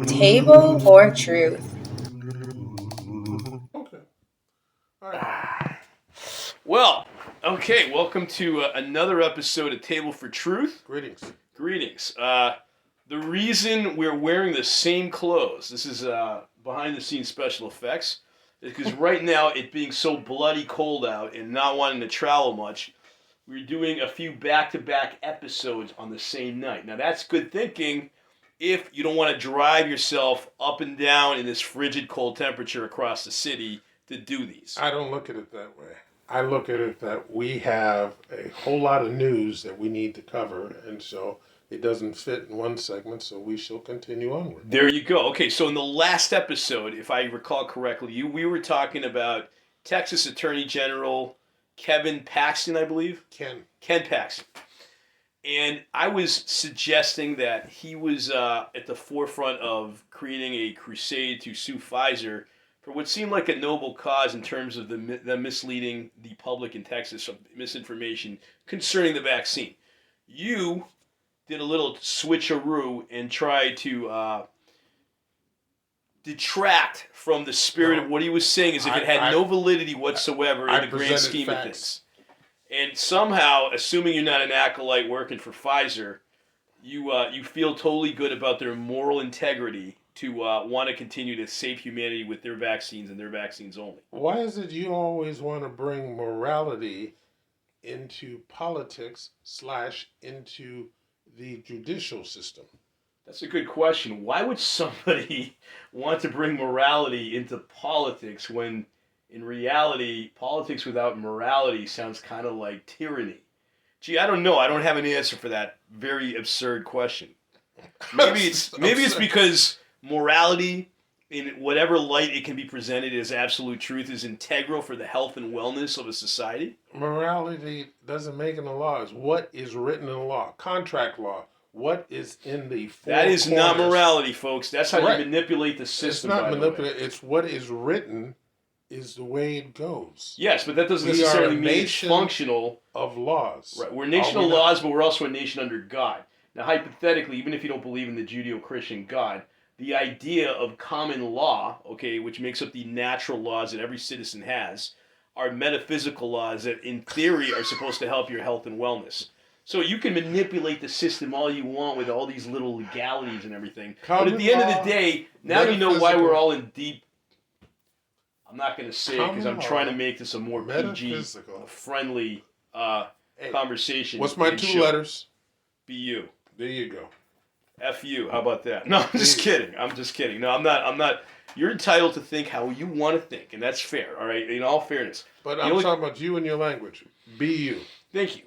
Table or truth? Okay. All right. Well, okay, welcome to another episode of Table for Truth. Greetings. Greetings. The reason we're wearing the same clothes, this is behind the scenes special effects, is because right now, it being so bloody cold out and not wanting to travel much, we're doing a few back-to-back episodes on the same night. Now, that's good thinking if you don't want to drive yourself up and down in this frigid cold temperature across the city to do these. I don't look at it that way. I look at it that we have a whole lot of news that we need to cover, and so it doesn't fit in one segment, so we shall continue onward. There you go. Okay, so in the last episode, if I recall correctly, we were talking about Texas Attorney General Kevin Paxton, I believe. Ken Paxton. And I was suggesting that he was at the forefront of creating a crusade to sue Pfizer for what seemed like a noble cause in terms of the misleading the public in Texas of misinformation concerning the vaccine. You did a little switcheroo and tried to detract from the spirit of what he was saying as if it had no validity whatsoever in the grand scheme of things. And somehow, assuming you're not an acolyte working for Pfizer, you feel totally good about their moral integrity to want to continue to save humanity with their vaccines and their vaccines only. Why is it you always want to bring morality into politics / into the judicial system? That's a good question. Why would somebody want to bring morality into politics when, in reality, politics without morality sounds kind of like tyranny? Gee, I don't know. I don't have an answer for that very absurd question. Maybe it's because morality, in whatever light it can be presented as absolute truth, is integral for the health and wellness of a society. Morality doesn't make it a law. It's what is written in law. Contract law. What is in the four That is corners. not morality, folks. That's how Right. you manipulate the system. It's not by the way. manipulate. It's what is written is the way it goes. Yes, but that doesn't We necessarily are a mean it's nation functional. Of laws. Right. We're a nation Are of we not? laws, but we're also a nation under God. Now, hypothetically, even if you don't believe in the Judeo-Christian God, the idea of common law, okay, which makes up the natural laws that every citizen has, are metaphysical laws that, in theory, are supposed to help your health and wellness. So you can manipulate the system all you want with all these little legalities and everything. But at the end of the day, now you know why we're all in deep... I'm not going to say it because I'm trying to make this a more PG-friendly conversation. What's my two letters? BU. There you go. FU. How about that? No, I'm just kidding. No, I'm not. You're entitled to think how you want to think, and that's fair, all right? In all fairness. But I'm talking about you and your language. BU. Thank you.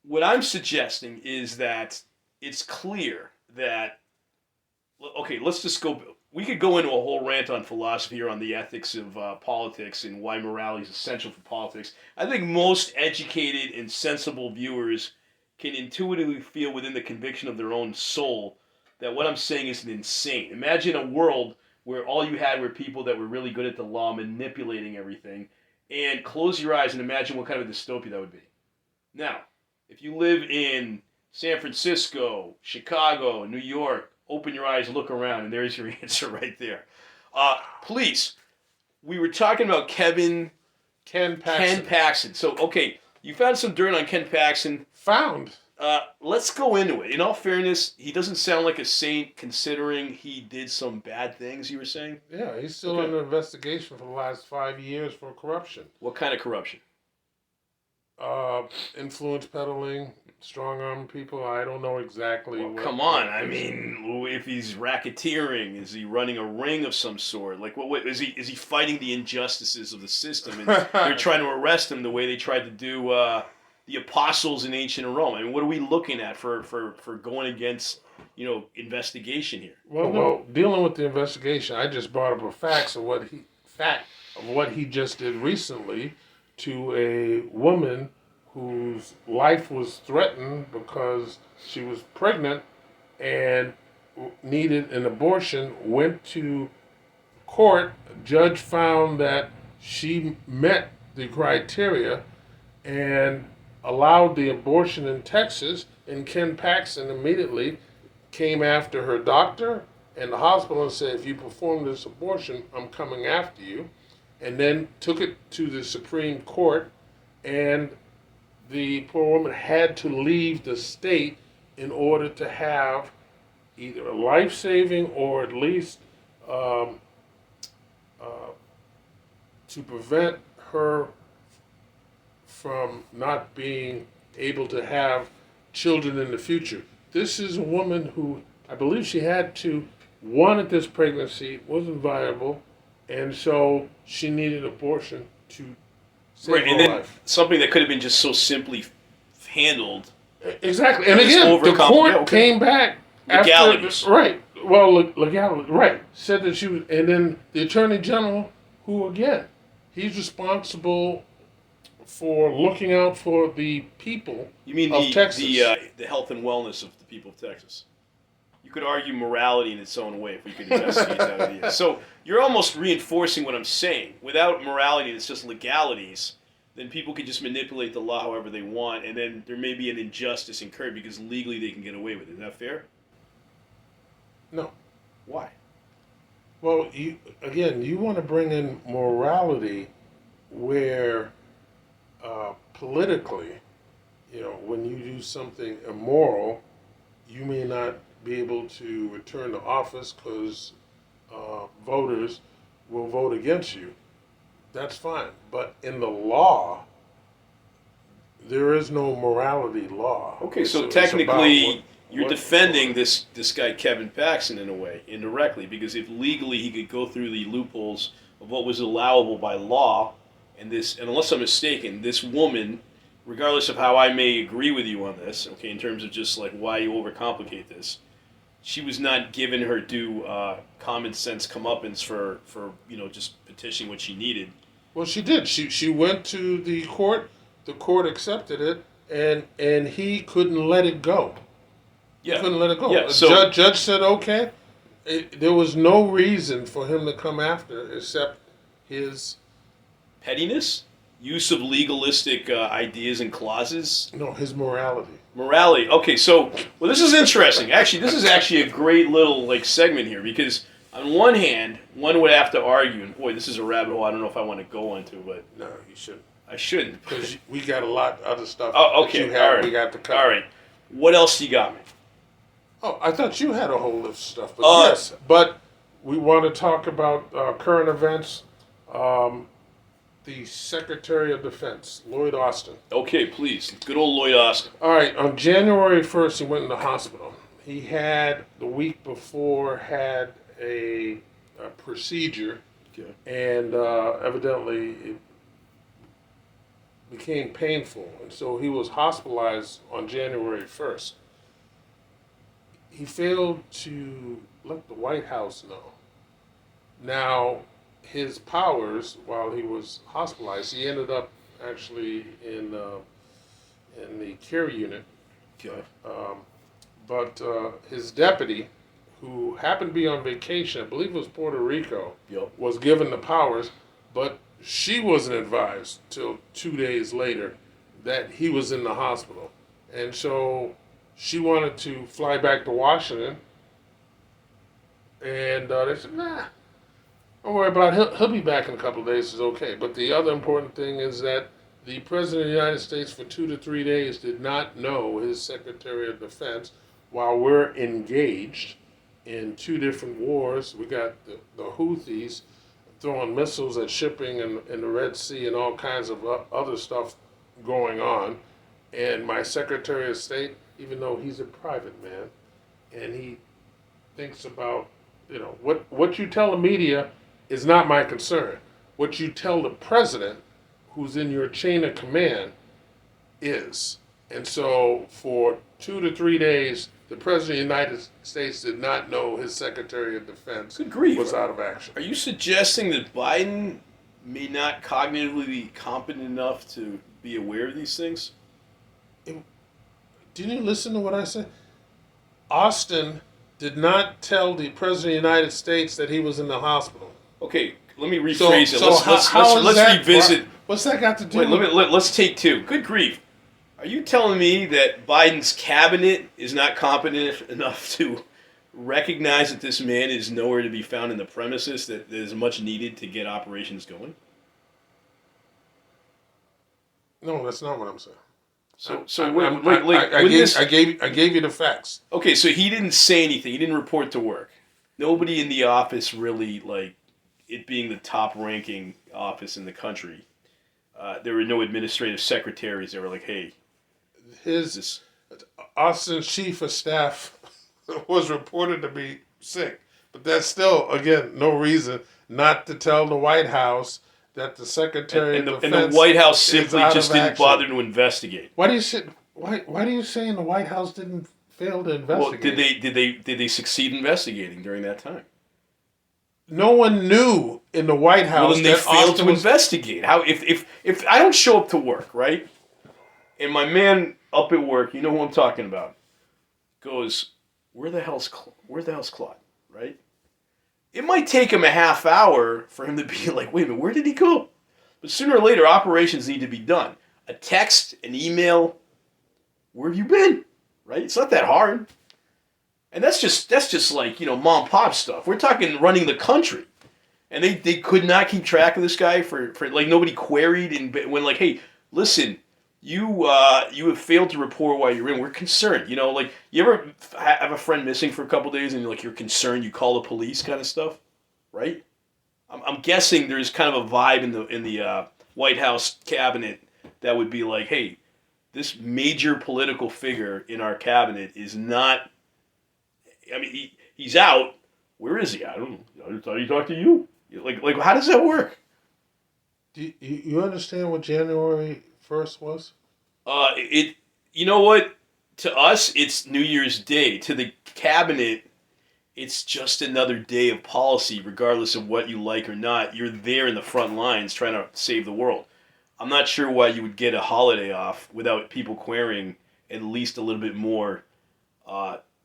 What I'm suggesting is that it's clear that... Okay, let's just go... We could go into a whole rant on philosophy or on the ethics of politics and why morality is essential for politics. I think most educated and sensible viewers can intuitively feel within the conviction of their own soul that what I'm saying isn't insane. Imagine a world where all you had were people that were really good at the law manipulating everything, and close your eyes and imagine what kind of a dystopia that would be. Now, if you live in San Francisco, Chicago, New York, open your eyes, look around, and there's your answer right there. Please, we were talking about Ken Paxton. So, okay, you found some dirt on Ken Paxton. Found. Let's go into it. In all fairness, he doesn't sound like a saint considering he did some bad things, you were saying? Yeah, he's still under investigation for the last 5 years for corruption. What kind of corruption? Influence peddling, strong-arm people. I don't know exactly. Well, come on. I mean, if he's racketeering, is he running a ring of some sort? Like, what is he fighting the injustices of the system? And they're trying to arrest him the way they tried to do the apostles in ancient Rome. I mean, what are we looking at for going against, investigation here? Well, dealing with the investigation, I just brought up a fact of what he just did recently to a woman whose life was threatened because she was pregnant and needed an abortion, went to court. Judge found that she met the criteria and allowed the abortion in Texas, And Ken Paxton immediately came after her doctor and the hospital and said, if you perform this abortion, I'm coming after you. And then took it to the Supreme Court, and the poor woman had to leave the state in order to have either a life-saving or at least to prevent her from not being able to have children in the future. This is a woman who, I believe she had to, wanted this pregnancy, wasn't viable, and so she needed abortion to save Right, her and then life. something that could have been just so simply handled. Exactly, and Just again, the court yeah, okay. came back Legalities. after, right? Well, legality, right? Said that she was, and then the attorney general, who again, he's responsible for looking out for the people You mean of Texas. the health and wellness of the people of Texas? You could argue morality in its own way if we could investigate that idea. So you're almost reinforcing what I'm saying. Without morality, it's just legalities. Then people can just manipulate the law however they want, and then there may be an injustice incurred because legally they can get away with it. Is that fair? No. Why? Well, you want to bring in morality where politically, when you do something immoral, you may not be able to return to office because voters will vote against you. That's fine. But in the law, there is no morality law. Okay, so It's technically you're what- defending this guy Kevin Paxton in a way, indirectly, because if legally he could go through the loopholes of what was allowable by law, and unless I'm mistaken, this woman, regardless of how I may agree with you on this, okay, in terms of just like why you overcomplicate this, she was not given her due common sense comeuppance for just petitioning what she needed. Well, she did. She went to the court. The court accepted it, and he couldn't let it go. Yeah, Couldn't let it go. Yeah, The judge said okay. There was no reason for him to come after except his pettiness, use of legalistic ideas and clauses. his morality. Morality. Okay, so this is interesting. Actually, this is actually a great little segment here because on one hand, one would have to argue, and boy, this is a rabbit hole I don't know if I want to go into, but No, you shouldn't. I shouldn't. Because we got a lot of other stuff. Oh, that okay. you have, All right. We got to cover. All right. What else you got me? Oh, I thought you had a whole list of stuff, but yes. But we want to talk about current events. The Secretary of Defense, Lloyd Austin. Okay, please. Good old Lloyd Austin. All right, on January 1st, he went in the hospital. He had, the week before, had a procedure, Okay. and evidently it became painful, and so he was hospitalized on January 1st. He failed to let the White House know. Now, his powers, while he was hospitalized, he ended up actually in the care unit. Okay. But his deputy, who happened to be on vacation, I believe it was Puerto Rico, Yep. was given the powers, but she wasn't advised till 2 days later that he was in the hospital. And so she wanted to fly back to Washington, and they said, nah, don't worry about it. He'll be back in a couple of days. It's okay. But the other important thing is that the President of the United States for 2 to 3 days did not know his Secretary of Defense while we're engaged in 2 different wars. We got the Houthis throwing missiles at shipping in the Red Sea and all kinds of other stuff going on. And my Secretary of State, even though he's a private man, and he thinks about, what you tell the media is not my concern. What you tell the president, who's in your chain of command, is. And so for 2 to 3 days, the President of the United States did not know his Secretary of Defense Good grief. was out of action. Are you suggesting that Biden may not cognitively be competent enough to be aware of these things? Didn't you listen to what I said? Austin did not tell the President of the United States that he was in the hospital. Okay, let me rephrase it. How is Let's that, revisit. What's that got to do Wait, with let's take two. Good grief. Are you telling me that Biden's cabinet is not competent enough to recognize that this man is nowhere to be found in the premises that is much needed to get operations going? No, that's not what I'm saying. I gave you the facts. Okay, so he didn't say anything. He didn't report to work. Nobody in the office really, like, it being the top-ranking office in the country. There were no administrative secretaries. They were like, hey, his Austin's chief of staff was reported to be sick, but that's still, again, no reason not to tell the White House that the Secretary of Defense and the White House simply just didn't action. bother to investigate. Why do you say? Why do you saying the White House didn't fail to investigate? Well, did they succeed investigating during that time? No one knew in the White House. Well, then they failed to investigate. How if I don't show up to work, right? And my man up at work, you know who I'm talking about, goes, where the hell's Claude, right? It might take him a half hour for him to be like, wait a minute, where did he go? But sooner or later, operations need to be done. A text, an email, where have you been? Right? It's not that hard. And that's just like, mom and pop stuff. We're talking running the country. And they could not keep track of this guy for like nobody queried and when like, hey, listen, you have failed to report while you're in. We're concerned. Like you ever have a friend missing for a couple days and you're concerned, you call the police kind of stuff, right? I'm guessing there's kind of a vibe in the White House cabinet that would be like, hey, this major political figure in our cabinet is not. I mean, he's out. Where is he? I don't know. I thought he talked to you. Like, how does that work? Do you understand what January 1st was? You know what? To us, it's New Year's Day. To the cabinet, it's just another day of policy, regardless of what you like or not. You're there in the front lines trying to save the world. I'm not sure why you would get a holiday off without people querying at least a little bit more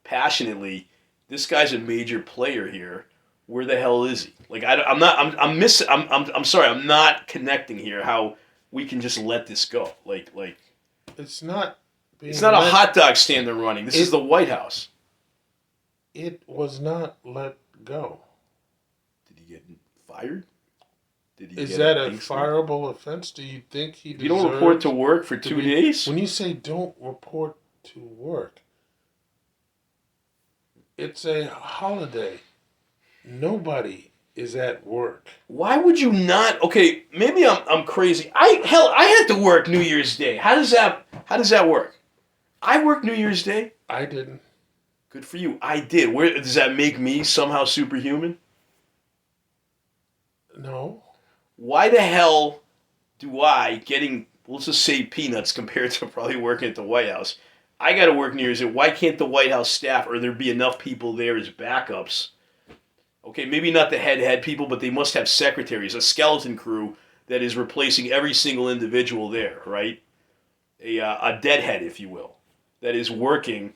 passionately. This guy's a major player here. Where the hell is he? Like I'm sorry. I'm not connecting here. How we can just let this go? Like it's not. It's not a hot dog stand they're running. This is the White House. It was not let go. Did he get fired? Is that a fireable offense? Do you think he deserves... You don't report to work for 2 days? When you say don't report to work, it's a holiday. Nobody is at work. Why would you not? Okay, maybe I'm crazy. I had to work New Year's Day. How does that work? I work New Year's Day. I didn't. Good for you. I did. Where does that make me somehow superhuman? No. Why the hell do I, let's just say peanuts compared to probably working at the White House, I got to work New Year's Day. Why can't the White House staff, or there be enough people there as backups? Okay, maybe not the head people, but they must have secretaries, a skeleton crew that is replacing every single individual there, right? A deadhead, if you will, that is working,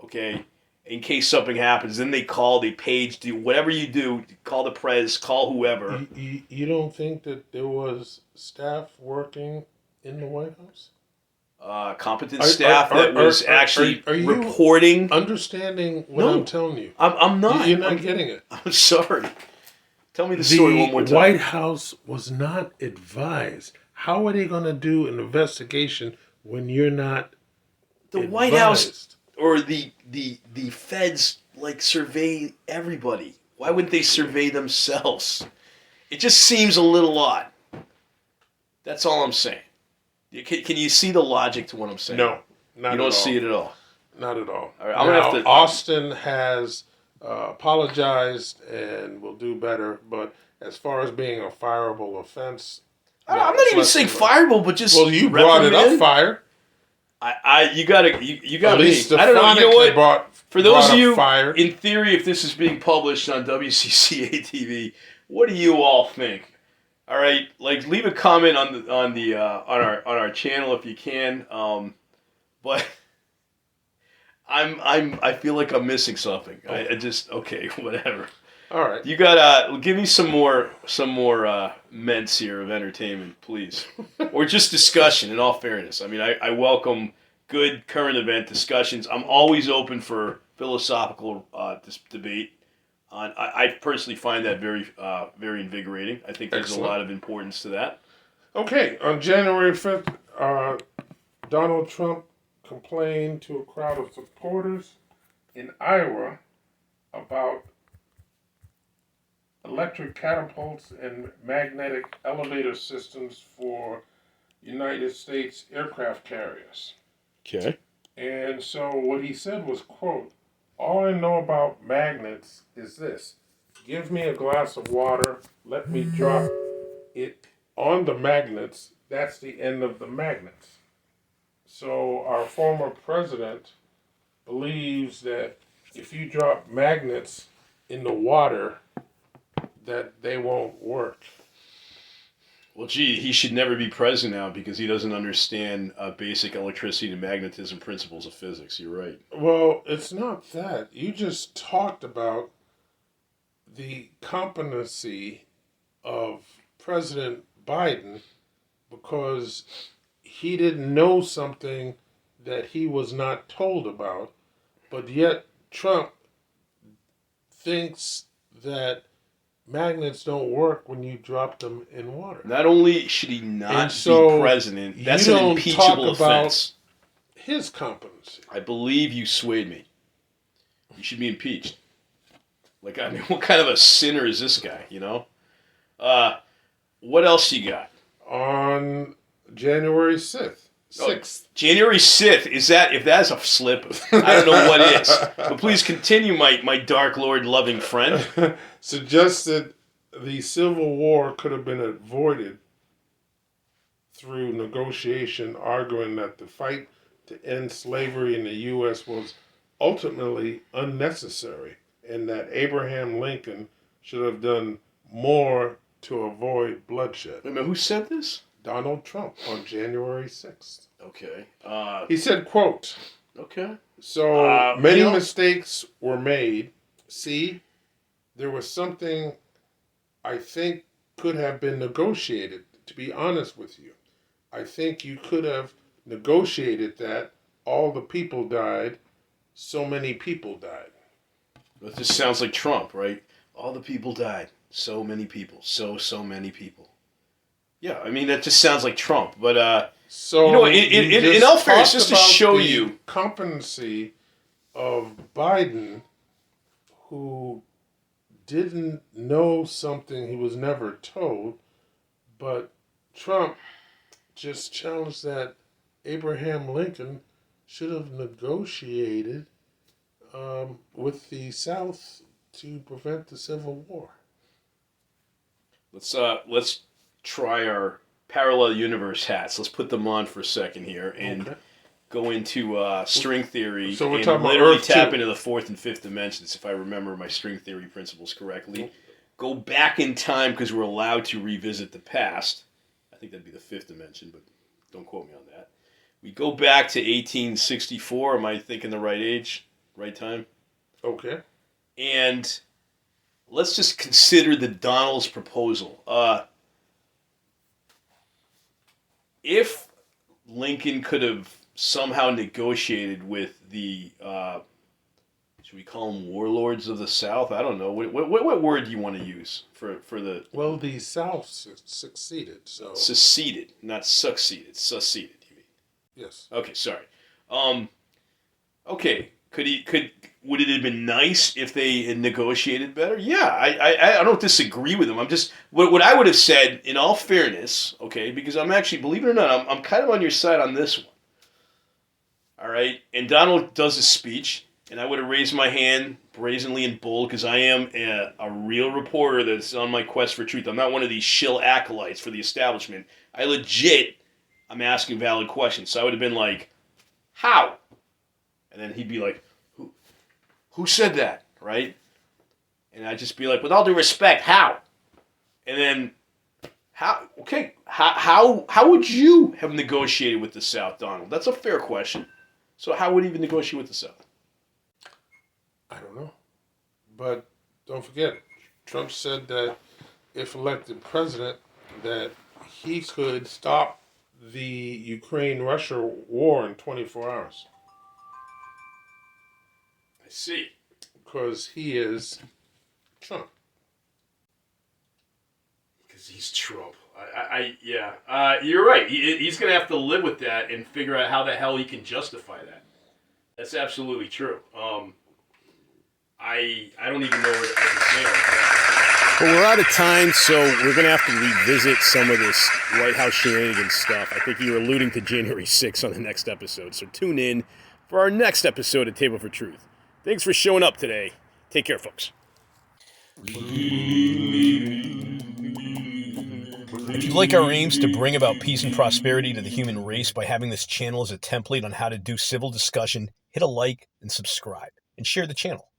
okay, in case something happens. Then they page, do whatever you do, call the press, call whoever. You don't think that there was staff working in the White House? Competent staff that was actually reporting. Understanding what I'm telling you. I'm not. You're not getting it. I'm sorry. Tell me the story one more time. The White House was not advised. How are they going to do an investigation when you're not advised? White House or the feds survey everybody. Why wouldn't they survey themselves? It just seems a little odd. That's all I'm saying. Can you see the logic to what I'm saying? No, not at all. You don't see it at all? Not at all. All right, I'm gonna have to... Austin has apologized and will do better, but as far as being a fireable offense... I'm not even saying fireable, but just... Well, you brought it up, fire. You got me. I don't know. You know what? For those of you, in theory, if this is being published on WCCA TV, what do you all think? All right, leave a comment on our channel if you can. But I feel like I'm missing something. I just whatever. All right. You got give me some more mints here of entertainment, please, or just discussion. In all fairness, I mean, I welcome good current event discussions. I'm always open for philosophical debate. I personally find that very invigorating. I think there's Excellent. a lot of importance to that. Okay, on January 5th, Donald Trump complained to a crowd of supporters in Iowa about electric catapults and magnetic elevator systems for United States aircraft carriers. Okay. And so what he said was, quote, "All I know about magnets is this. Give me a glass of water, let me drop it on the magnets. That's the end of the magnets." So our former president believes that if you drop magnets in the water, that they won't work. Well, gee, he should never be president now because he doesn't understand basic electricity and magnetism principles of physics. You're right. Well, it's not that. You just talked about the competency of President Biden because he didn't know something that he was not told about, but yet Trump thinks that magnets don't work when you drop them in water. Not only should he not And so be president, that's you an don't impeachable talk about offense. his competency. I believe you swayed me. You should be impeached. Like, I mean, what kind of a sinner is this guy, you know? What else you got? On January 6th. January 6th, if that's a slip, I don't know what is. But please continue, my Dark Lord loving friend. Suggested the Civil War could have been avoided through negotiation, arguing that the fight to end slavery in the U.S. was ultimately unnecessary and that Abraham Lincoln should have done more to avoid bloodshed. Wait a minute, who said this? Donald Trump on January 6th. Okay. He said, quote, Okay. "So many you know- mistakes were made. See, there was something I think could have been negotiated, to be honest with you. I think you could have negotiated that. All the people died. So many people died." It just sounds like Trump, right? All the people died. So many people. So many people. Yeah, I mean, that just sounds like Trump. But, So you know, you in just all fairness, talked just to about show the you. competency of Biden, who didn't know something he was never told, but Trump just challenged that Abraham Lincoln should have negotiated with the South to prevent the Civil War. Let's try our parallel universe hats. Let's put them on for a second here and Okay. go into string theory So we're and talking about literally Earth tap 2. into the fourth and fifth dimensions, if I remember my string theory principles correctly. Go back in time because we're allowed to revisit the past. I think that'd be the fifth dimension, but don't quote me on that. We go back to 1864. Am I thinking the right age, right time? Okay. And let's just consider the Donald's proposal. If Lincoln could have somehow negotiated with the, should we call them warlords of the South? I don't know. What word do you want to use for the... Well, the South succeeded, so... Seceded, not succeeded. Seceded, you mean? Yes. Okay, sorry. Okay, would it have been nice if they had negotiated better? Yeah, I don't disagree with him. I'm just what I would have said, in all fairness, okay, because I'm actually, believe it or not, I'm kind of on your side on this one. All right, and Donald does his speech, and I would have raised my hand brazenly and bold because I am a real reporter that's on my quest for truth. I'm not one of these shill acolytes for the establishment. I'm asking valid questions. So I would have been like, how? And then he'd be like, who said that, right? And I'd just be like, with all due respect, how? And then, how would you have negotiated with the South, Donald? That's a fair question. So how would he even negotiate with the South? I don't know. But don't forget, Trump said that if elected president, that he could stop the Ukraine-Russia war in 24 hours. I see. Because he is Trump. Because he's Trump. You're right. He's going to have to live with that and figure out how the hell he can justify that. That's absolutely true. I don't even know what I can say about that. But we're out of time, so we're going to have to revisit some of this White House shenanigans stuff. I think you're alluding to January 6th on the next episode, so tune in for our next episode of Table for Truth. Thanks for showing up today. Take care, folks. If you like our aims to bring about peace and prosperity to the human race by having this channel as a template on how to do civil discussion, hit a like and subscribe, and share the channel.